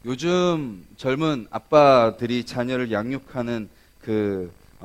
요즘 젊은 아빠들이 자녀를 양육하는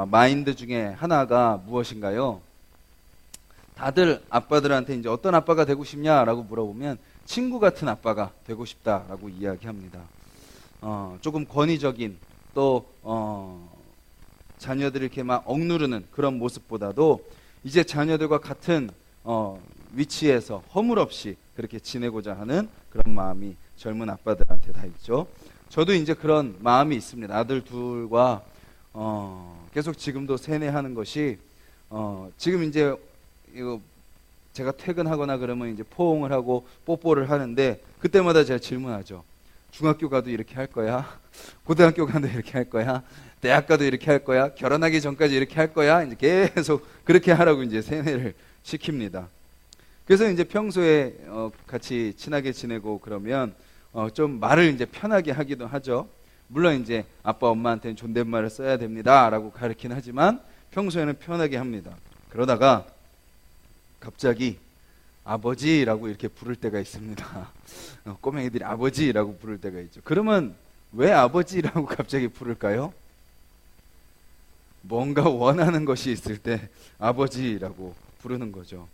마인드 중에 하나가 무엇인가요? 다들 아빠들한테 이제 어떤 아빠가 되고 싶냐라고 물어보면 친구 같은 아빠가 되고 싶다라고 이야기합니다. 조금 권위적인 또 자녀들을 이렇게 막 억누르는 그런 모습보다도 이제 자녀들과 같은 위치에서 허물없이 그렇게 지내고자 하는 그런 마음이 젊은 아빠들한테 다 있죠. 저도 이제 그런 마음이 있습니다. 아들 둘과 계속 지금도 세뇌하는 것이 지금 이제 이거 제가 퇴근하거나 그러면 이제 포옹을 하고 뽀뽀를 하는데 그때마다 제가 질문하죠. 중학교 가도 이렇게 할 거야? 고등학교 가도 이렇게 할 거야? 대학 가도 이렇게 할 거야? 결혼하기 전까지 이렇게 할 거야? 이제 계속 그렇게 하라고 이제 세뇌를 시킵니다. 그래서 이제 평소에 같이 친하게 지내고 그러면 좀 말을 이제 편하게 하기도 하죠. 물론 이제 아빠 엄마한테는 존댓말을 써야 됩니다라고 가르치긴 하지만 평소에는 편하게 합니다. 그러다가 갑자기 아버지라고 이렇게 부를 때가 있습니다. 꼬맹이들이 아버지라고 부를 때가 있죠. 그러면 왜 아버지라고 갑자기 부를까요? 뭔가 원하는 것이 있을 때 아버지라고 부르는 거죠.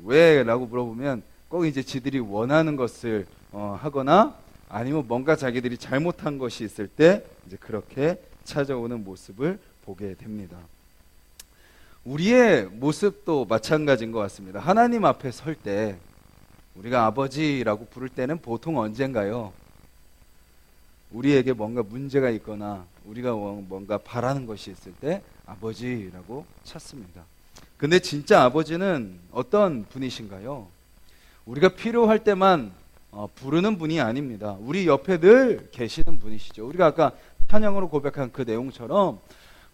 왜? 라고 물어보면 꼭 이제 지들이 원하는 것을 하거나 아니면 뭔가 자기들이 잘못한 것이 있을 때 이제 그렇게 찾아오는 모습을 보게 됩니다. 우리의 모습도 마찬가지인 것 같습니다. 하나님 앞에 설 때 우리가 아버지라고 부를 때는 보통 언젠가요? 우리에게 뭔가 문제가 있거나 우리가 뭔가 바라는 것이 있을 때 아버지라고 찾습니다. 근데 진짜 아버지는 어떤 분이신가요? 우리가 필요할 때만 부르는 분이 아닙니다. 우리 옆에 늘 계시는 분이시죠. 우리가 아까 찬양으로 고백한 그 내용처럼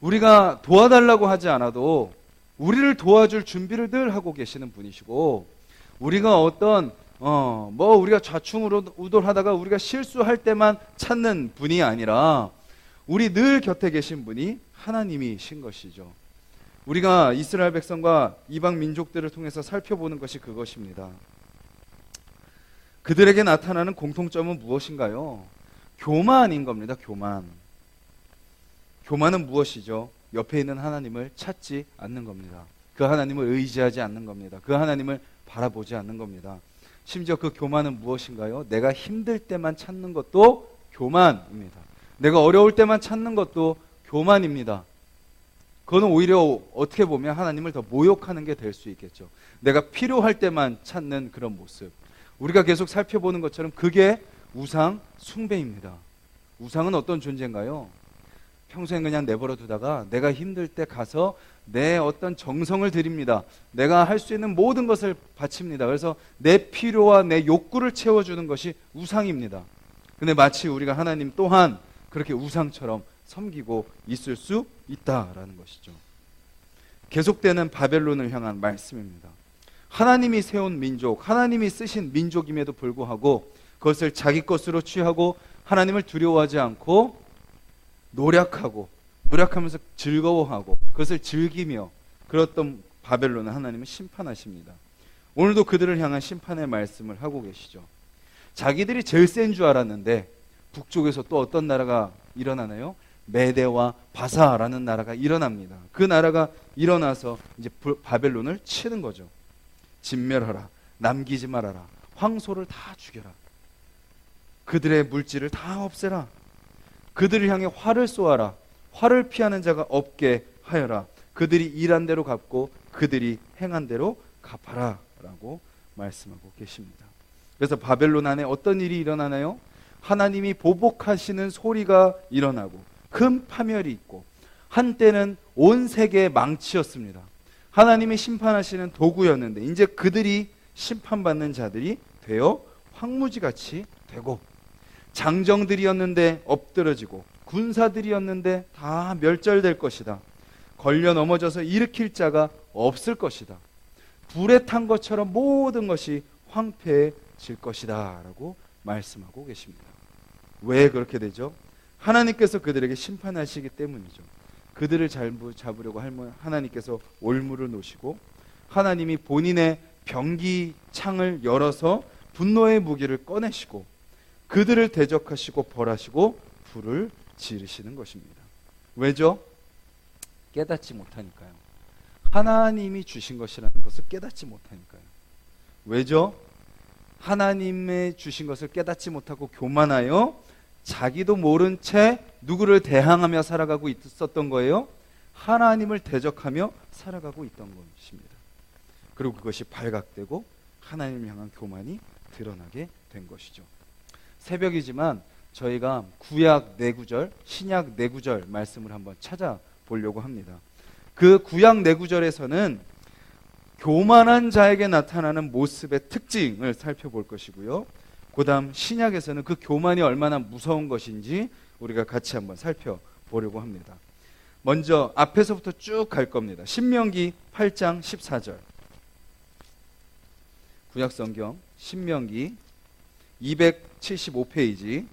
우리가 도와달라고 하지 않아도 우리를 도와줄 준비를 늘 하고 계시는 분이시고, 우리가 어떤 우리가 좌충우돌하다가 우리가 실수할 때만 찾는 분이 아니라 우리 늘 곁에 계신 분이 하나님이신 것이죠. 우리가 이스라엘 백성과 이방 민족들을 통해서 살펴보는 것이 그것입니다. 그들에게 나타나는 공통점은 무엇인가요? 교만인 겁니다. 교만은 무엇이죠? 옆에 있는 하나님을 찾지 않는 겁니다. 그 하나님을 의지하지 않는 겁니다. 그 하나님을 바라보지 않는 겁니다. 심지어 그 교만은 무엇인가요? 내가 힘들 때만 찾는 것도 교만입니다. 내가 어려울 때만 찾는 것도 교만입니다. 그거는 오히려 어떻게 보면 하나님을 더 모욕하는 게 될 수 있겠죠. 내가 필요할 때만 찾는 그런 모습. 우리가 계속 살펴보는 것처럼 그게 우상 숭배입니다. 우상은 어떤 존재인가요? 평소엔 그냥 내버려 두다가 내가 힘들 때 가서 내 어떤 정성을 드립니다. 내가 할 수 있는 모든 것을 바칩니다. 그래서 내 필요와 내 욕구를 채워주는 것이 우상입니다. 근데 마치 우리가 하나님 또한 그렇게 우상처럼 섬기고 있을 수 있다라는 것이죠. 계속되는 바벨론을 향한 말씀입니다. 하나님이 세운 민족, 하나님이 쓰신 민족임에도 불구하고 그것을 자기 것으로 취하고 하나님을 두려워하지 않고 노력하면서 즐거워하고 그것을 즐기며 그랬던 바벨론을 하나님은 심판하십니다. 오늘도 그들을 향한 심판의 말씀을 하고 계시죠. 자기들이 제일 센 줄 알았는데 북쪽에서 또 어떤 나라가 일어나나요? 메대와 바사라는 나라가 일어납니다. 그 나라가 일어나서 이제 바벨론을 치는 거죠. 진멸하라, 남기지 말아라, 황소를 다 죽여라, 그들의 물질을 다 없애라, 그들을 향해 활을 쏘아라, 활을 피하는 자가 없게 하여라, 그들이 일한 대로 갚고 그들이 행한 대로 갚아라 라고 말씀하고 계십니다. 그래서 바벨론 안에 어떤 일이 일어나나요? 하나님이 보복하시는 소리가 일어나고 큰 파멸이 있고, 한때는 온 세계의 망치였습니다. 하나님이 심판하시는 도구였는데 이제 그들이 심판받는 자들이 되어 황무지같이 되고, 장정들이었는데 엎드러지고 군사들이었는데 다 멸절될 것이다. 걸려 넘어져서 일으킬 자가 없을 것이다. 불에 탄 것처럼 모든 것이 황폐해질 것이다 라고 말씀하고 계십니다. 왜 그렇게 되죠? 하나님께서 그들에게 심판하시기 때문이죠. 그들을 잡으려고 하나님께서 올무를 놓으시고 하나님이 본인의 병기창을 열어서 분노의 무기를 꺼내시고 그들을 대적하시고 벌하시고 불을 지르시는 것입니다. 왜죠? 깨닫지 못하니까요. 하나님이 주신 것이라는 것을 깨닫지 못하니까요. 왜죠? 하나님의 주신 것을 깨닫지 못하고 교만하여 자기도 모른 채 누구를 대항하며 살아가고 있었던 거예요? 하나님을 대적하며 살아가고 있던 것입니다. 그리고 그것이 발각되고 하나님을 향한 교만이 드러나게 된 것이죠. 새벽이지만 저희가 구약 네 구절, 신약 네 구절 말씀을 한번 찾아보려고 합니다. 그 구약 네 구절에서는 교만한 자에게 나타나는 모습의 특징을 살펴볼 것이고요. 그 다음 신약에서는 그 교만이 얼마나 무서운 것인지 우리가 같이 한번 살펴보려고 합니다. 먼저 앞에서부터 쭉 갈 겁니다. 신명기 8장 14절. 구약성경 신명기 275페이지,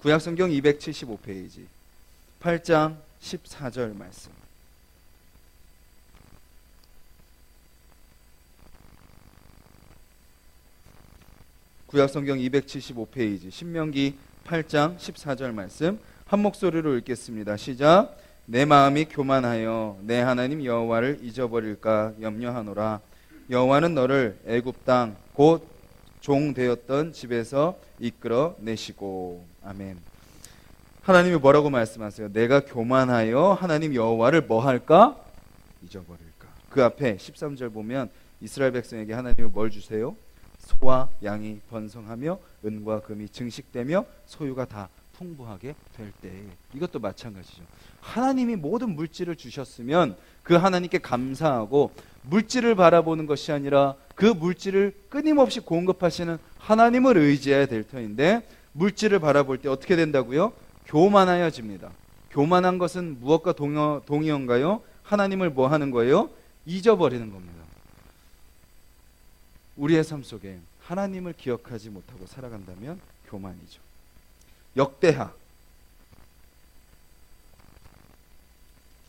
구약성경 275페이지 8장 14절 말씀. 구약성경 275페이지 신명기 8장 14절 말씀 한 목소리로 읽겠습니다. 시작. 내 마음이 교만하여 내 하나님 여호와를 잊어버릴까 염려하노라. 여호와는 너를 애굽 땅 곧 종 되었던 집에서 이끌어 내시고. 아멘. 하나님이 뭐라고 말씀하세요? 내가 교만하여 하나님 여호와를 뭐 할까? 잊어버릴까. 그 앞에 13절 보면 이스라엘 백성에게 하나님이 뭘 주세요? 소와 양이 번성하며 은과 금이 증식되며 소유가 다 풍부하게 될 때. 이것도 마찬가지죠. 하나님이 모든 물질을 주셨으면 그 하나님께 감사하고 물질을 바라보는 것이 아니라 그 물질을 끊임없이 공급하시는 하나님을 의지해야 될 터인데 물질을 바라볼 때 어떻게 된다고요? 교만하여집니다. 교만한 것은 무엇과 동의어인가요? 하나님을 뭐 하는 거예요? 잊어버리는 겁니다. 우리의 삶 속에 하나님을 기억하지 못하고 살아간다면 교만이죠. 역대하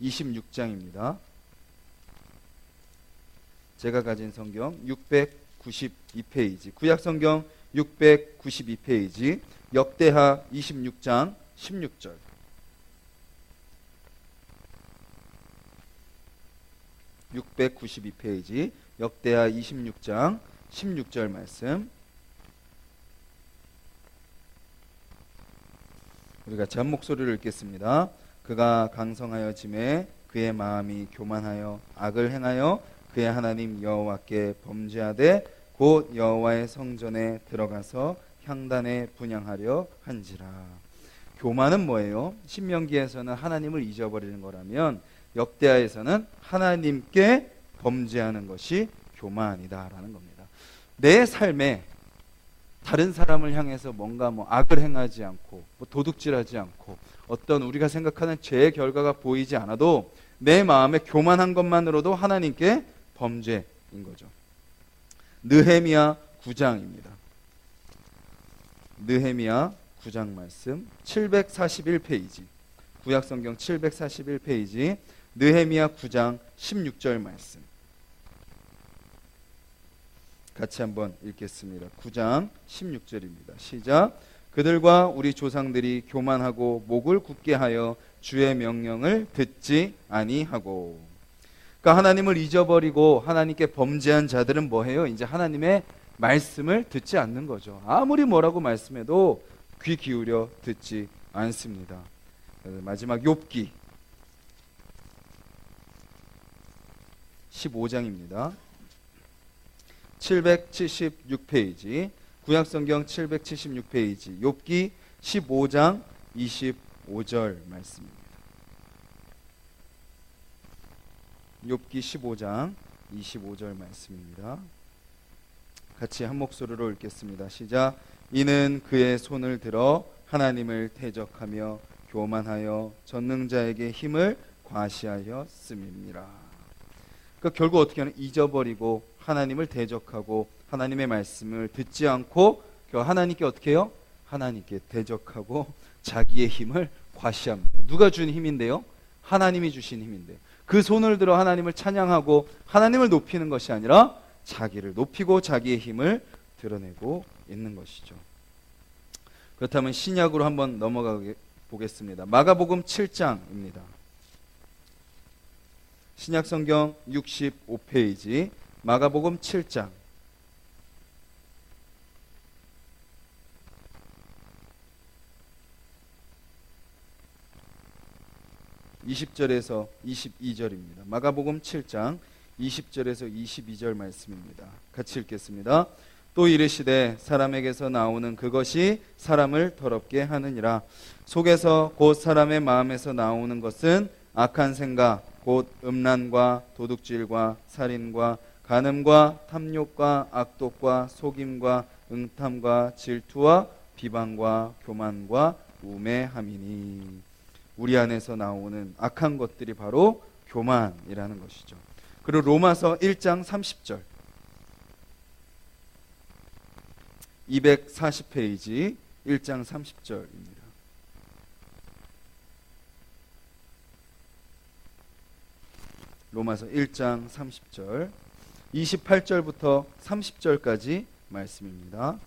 26장입니다. 제가 가진 성경 692페이지, 구약성경 692페이지, 역대하 26장 16절. (692페이지) 역대하 26장 16절 말씀 우리가 한 목소리를 읽겠습니다. 그가 강성하여 짐에 그의 마음이 교만하여 악을 행하여 그의 하나님 여호와께 범죄하되 곧 여호와의 성전에 들어가서 향단에 분향하려 한지라. 교만은 뭐예요? 신명기에서는 하나님을 잊어버리는 거라면 역대하에서는 하나님께 범죄하는 것이 교만이다라는 겁니다. 내 삶에 다른 사람을 향해서 뭔가 악을 행하지 않고 도둑질하지 않고 어떤 우리가 생각하는 죄의 결과가 보이지 않아도 내 마음에 교만한 것만으로도 하나님께 범죄인 거죠. 느헤미야 9장입니다. 느헤미야 9장 말씀 741페이지, 구약성경 741페이지 느헤미야 9장 16절 말씀 같이 한번 읽겠습니다. 9장 16절입니다. 시작. 그들과 우리 조상들이 교만하고 목을 굳게 하여 주의 명령을 듣지 아니하고. 그러니까 하나님을 잊어버리고 하나님께 범죄한 자들은 뭐해요? 이제 하나님의 말씀을 듣지 않는 거죠. 아무리 뭐라고 말씀해도 귀 기울여 듣지 않습니다. 마지막 욥기 15장입니다. 776페이지, 구약성경 776페이지 욥기 15장 25절 말씀입니다. 욥기 15장 25절 말씀입니다. 같이 한 목소리로 읽겠습니다. 시작. 이는 그의 손을 들어 하나님을 대적하며 교만하여 전능자에게 힘을 과시하였음이니라. 그러니까 결국 어떻게 하는? 잊어버리고 하나님을 대적하고 하나님의 말씀을 듣지 않고 하나님께 어떻게 해요? 하나님께 대적하고 자기의 힘을 과시합니다. 누가 준 힘인데요? 하나님이 주신 힘인데 그 손을 들어 하나님을 찬양하고 하나님을 높이는 것이 아니라 자기를 높이고 자기의 힘을 드러내고 있는 것이죠. 그렇다면 신약으로 한번 넘어가 보겠습니다. 마가복음 7장입니다. 신약 성경 65페이지 마가복음 7장 20절에서 22절입니다. 마가복음 7장 20절에서 22절 말씀입니다. 같이 읽겠습니다. 또 이르시되 사람에게서 나오는 그것이 사람을 더럽게 하느니라. 속에서 곧 사람의 마음에서 나오는 것은 악한 생각 곧 음란과 도둑질과 살인과 간음과 탐욕과 악독과 속임과 응탐과 질투와 비방과 교만과 우매함이니. 우리 안에서 나오는 악한 것들이 바로 교만이라는 것이죠. 그리고 로마서 1장 30절 240페이지 1장 30절입니다. 로마서 1장 30절 28절부터 30절까지 말씀입니다.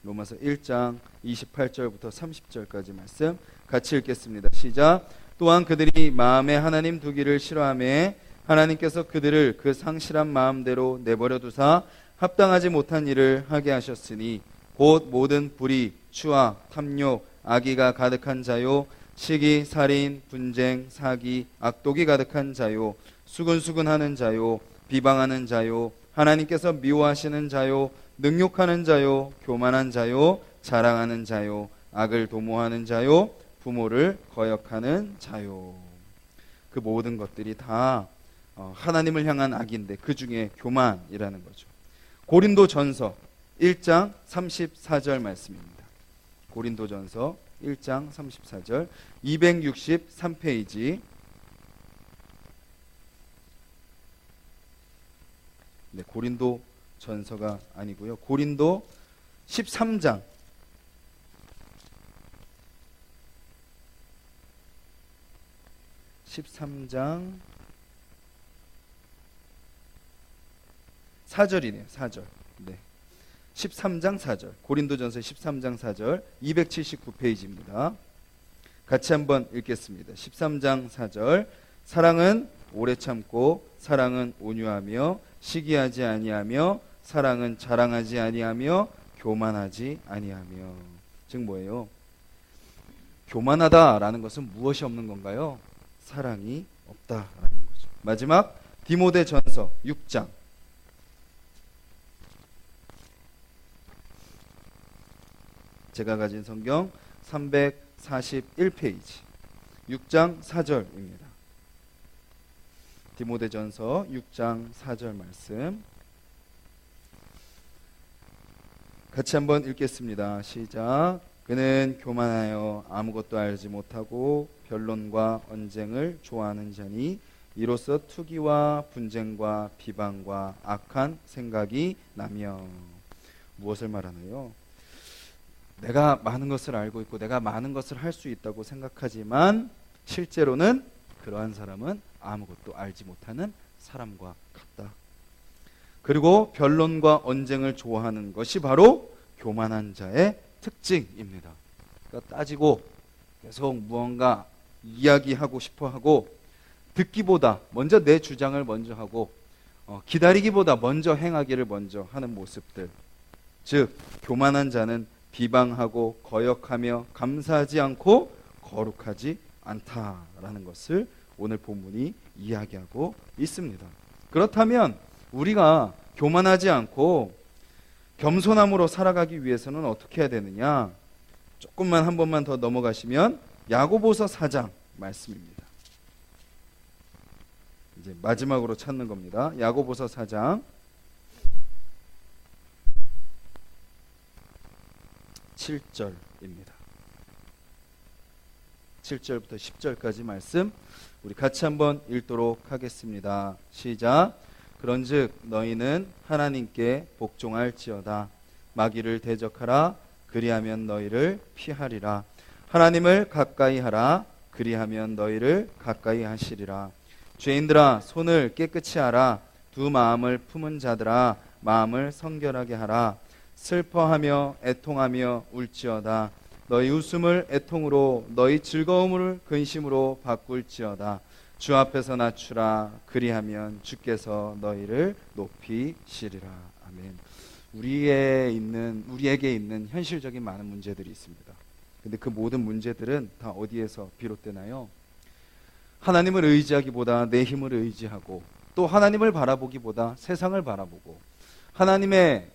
로마서 1장 28절부터 30절까지 말씀 같이 읽겠습니다. 시작. 또한 그들이 마음에 하나님 두기를 싫어하매 하나님께서 그들을 그 상실한 마음대로 내버려 두사 합당하지 못한 일을 하게 하셨으니 곧 모든 불의, 추악, 탐욕, 악의가 가득한 자요 시기, 살인, 분쟁, 사기, 악독이 가득한 자요 수근수근하는 자요 비방하는 자요 하나님께서 미워하시는 자요 능욕하는 자요 교만한 자요 자랑하는 자요 악을 도모하는 자요 부모를 거역하는 자요. 그 모든 것들이 다 하나님을 향한 악인데 그 중에 교만이라는 거죠. 고린도전서 1장 34절 말씀입니다. 고린도전서 1장 34절 263페이지 네, 고린도 전서가 아니고요. 고린도 13장 4절이네요. 4절. 네. 13장 4절. 고린도전서 13장 4절 279페이지입니다. 같이 한번 읽겠습니다. 13장 4절. 사랑은 오래 참고 사랑은 온유하며 시기하지 아니하며 사랑은 자랑하지 아니하며 교만하지 아니하며. 즉 뭐예요? 교만하다라는 것은 무엇이 없는 건가요? 사랑이 없다라는 거죠. 마지막 디모데전서 6장 제가 가진 성경 341페이지 6장 4절입니다. 디모데전서 6장 4절 말씀 같이 한번 읽겠습니다. 시작. 그는 교만하여 아무것도 알지 못하고 변론과 언쟁을 좋아하는 자니 이로써 투기와 분쟁과 비방과 악한 생각이 나며. 무엇을 말하나요? 내가 많은 것을 알고 있고 내가 많은 것을 할 수 있다고 생각하지만 실제로는 그러한 사람은 아무것도 알지 못하는 사람과 같다. 그리고 변론과 언쟁을 좋아하는 것이 바로 교만한 자의 특징입니다. 그러니까 따지고 계속 무언가 이야기하고 싶어하고 듣기보다 먼저 내 주장을 먼저 하고 기다리기보다 먼저 행하기를 먼저 하는 모습들. 즉 교만한 자는 비방하고 거역하며 감사하지 않고 거룩하지 않다라는 것을 오늘 본문이 이야기하고 있습니다. 그렇다면 우리가 교만하지 않고 겸손함으로 살아가기 위해서는 어떻게 해야 되느냐? 조금만 한 번만 더 넘어가시면 야고보서 4장 말씀입니다. 이제 마지막으로 찾는 겁니다. 야고보서 4장 7절입니다. 7절부터 10절까지 말씀 우리 같이 한번 읽도록 하겠습니다. 시작. 그런즉 너희는 하나님께 복종할지어다. 마귀를 대적하라. 그리하면 너희를 피하리라. 하나님을 가까이 하라. 그리하면 너희를 가까이 하시리라. 죄인들아 손을 깨끗이 하라. 두 마음을 품은 자들아 마음을 성결하게 하라. 슬퍼하며 애통하며 울지어다. 너희 웃음을 애통으로 너희 즐거움을 근심으로 바꿀지어다. 주 앞에서 낮추라. 그리하면 주께서 너희를 높이시리라. 아멘. 우리에게 있는 현실적인 많은 문제들이 있습니다. 근데 그 모든 문제들은 다 어디에서 비롯되나요? 하나님을 의지하기보다 내 힘을 의지하고, 또 하나님을 바라보기보다 세상을 바라보고, 하나님의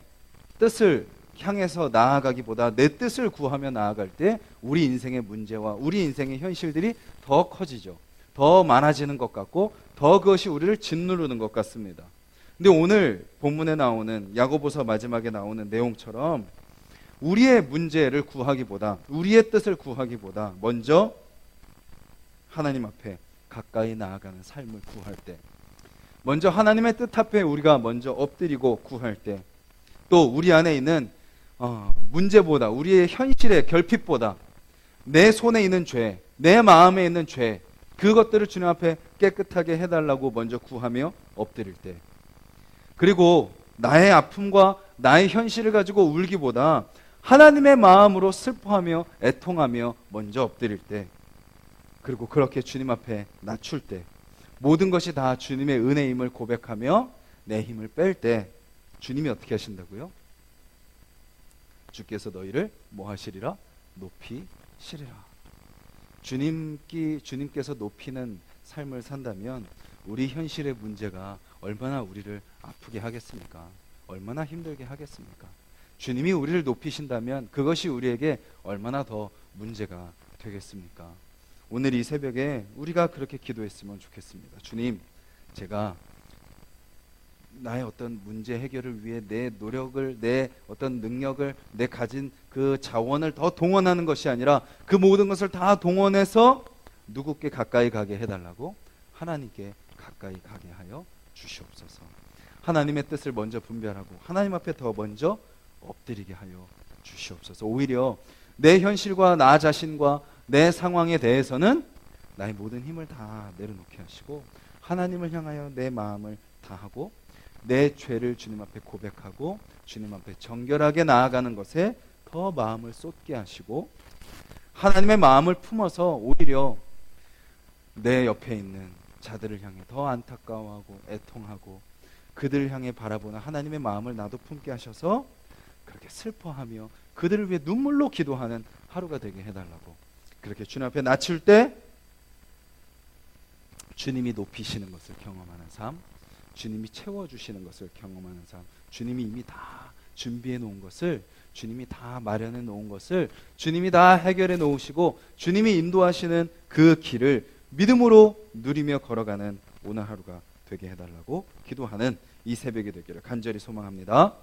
뜻을 향해서 나아가기보다 내 뜻을 구하며 나아갈 때 우리 인생의 문제와 우리 인생의 현실들이 더 커지죠. 더 많아지는 것 같고, 더 그것이 우리를 짓누르는 것 같습니다. 근데 오늘 본문에 나오는, 야고보서 마지막에 나오는 내용처럼 우리의 문제를 구하기보다, 우리의 뜻을 구하기보다 먼저 하나님 앞에 가까이 나아가는 삶을 구할 때, 먼저 하나님의 뜻 앞에 우리가 먼저 엎드리고 구할 때, 또 우리 안에 있는 문제보다, 우리의 현실의 결핍보다 내 손에 있는 죄, 내 마음에 있는 죄, 그것들을 주님 앞에 깨끗하게 해달라고 먼저 구하며 엎드릴 때, 그리고 나의 아픔과 나의 현실을 가지고 울기보다 하나님의 마음으로 슬퍼하며 애통하며 먼저 엎드릴 때, 그리고 그렇게 주님 앞에 낮출 때, 모든 것이 다 주님의 은혜임을 고백하며 내 힘을 뺄 때 주님이 어떻게 하신다고요? 주께서 너희를 뭐 하시리라? 높이시리라. 주님께서 높이는 삶을 산다면 우리 현실의 문제가 얼마나 우리를 아프게 하겠습니까? 얼마나 힘들게 하겠습니까? 주님이 우리를 높이신다면 그것이 우리에게 얼마나 더 문제가 되겠습니까? 오늘 이 새벽에 우리가 그렇게 기도했으면 좋겠습니다. 주님, 제가 나의 어떤 문제 해결을 위해 내 노력을, 내 어떤 능력을, 내 가진 그 자원을 더 동원하는 것이 아니라 그 모든 것을 다 동원해서 누구께 가까이 가게 해달라고, 하나님께 가까이 가게 하여 주시옵소서. 하나님의 뜻을 먼저 분별하고 하나님 앞에 더 먼저 엎드리게 하여 주시옵소서. 오히려 내 현실과 나 자신과 내 상황에 대해서는 나의 모든 힘을 다 내려놓게 하시고, 하나님을 향하여 내 마음을 다하고 내 죄를 주님 앞에 고백하고 주님 앞에 정결하게 나아가는 것에 더 마음을 쏟게 하시고, 하나님의 마음을 품어서 오히려 내 옆에 있는 자들을 향해 더 안타까워하고 애통하고 그들을 향해 바라보는 하나님의 마음을 나도 품게 하셔서 그렇게 슬퍼하며 그들을 위해 눈물로 기도하는 하루가 되게 해달라고, 그렇게 주님 앞에 낮출 때 주님이 높이시는 것을 경험하는 삶, 주님이 채워주시는 것을 경험하는 삶, 주님이 이미 다 준비해 놓은 것을, 주님이 다 마련해 놓은 것을 주님이 다 해결해 놓으시고 주님이 인도하시는 그 길을 믿음으로 누리며 걸어가는 오늘 하루가 되게 해달라고 기도하는 이 새벽이 되기를 간절히 소망합니다.